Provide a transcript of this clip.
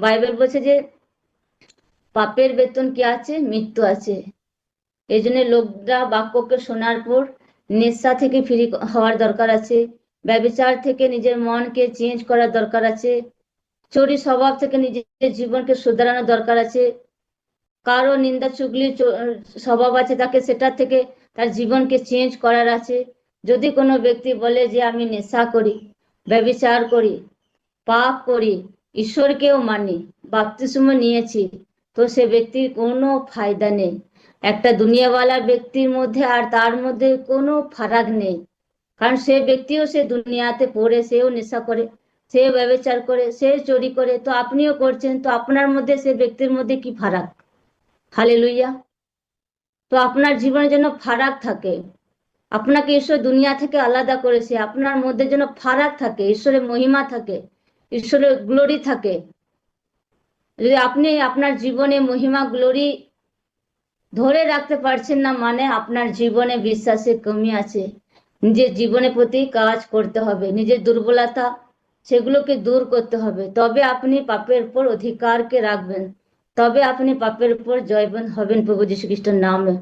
Bible বলছে যে পাপের বেতন কি আছে? মৃত্যু আছে। এই জন্য লোকরা বাক্যকে শোনার পর নেশা থেকে ফ্রি হওয়ার দরকার আছে, ব্যভিচার থেকে নিজের মনকে চেঞ্জ করার দরকার আছে, চোরি স্বভাব থেকে নিজের জীবনকে শুধরানোর দরকার আছে, কারো নিন্দা চুগলি স্বভাব আছে তাকে সেটা থেকে তার জীবনকে চেঞ্জ করার আছে। যদি কোনো ব্যক্তি বলে যে আমি নেশা করি, ব্যভিচার করি, পাপ করি, ঈশ্বরকেও মানি, বাপ্তিস্ম নিয়েছি, তো সে ব্যক্তির কোনো ফায়দা নেই। একটা দুনিয়াওয়ালা ব্যক্তির মধ্যে আর তার মধ্যে কোনো ফারাক নেই, কারণ সে ব্যক্তিও সে দুনিয়াতে পড়ে, সেও নেশা করে, সে ব্যভিচার করে, সে চুরি করে, তো আপনিও করছেন, তো আপনার মধ্যে সে ব্যক্তির মধ্যে কি ফারাক? হালেলুইয়া। তো আপনার জীবনে যেন ফারাক থাকে, আপনাকে ঈশ্বর দুনিয়া থেকে আলাদা করেছে, আপনার মধ্যে যেন ফারাক থাকে, ঈশ্বরের মহিমা থাকে, ঈশ্বরের গ্লোরি থাকে। যদি আপনি আপনার জীবনে মহিমা গ্লোরি ধরে রাখতে পারছেন না, মানে আপনার জীবনে বিশ্বাসের কমি আছে। নিজের জীবনের প্রতি কাজ করতে হবে, নিজের দুর্বলতা সেগুলোকে দূর করতে হবে, তবে আপনি পাপের উপর অধিকারকে রাখবেন, তবে আপনি পাপের উপর জয়বান হবেন প্রভু যীশু খ্রিস্টের নামে।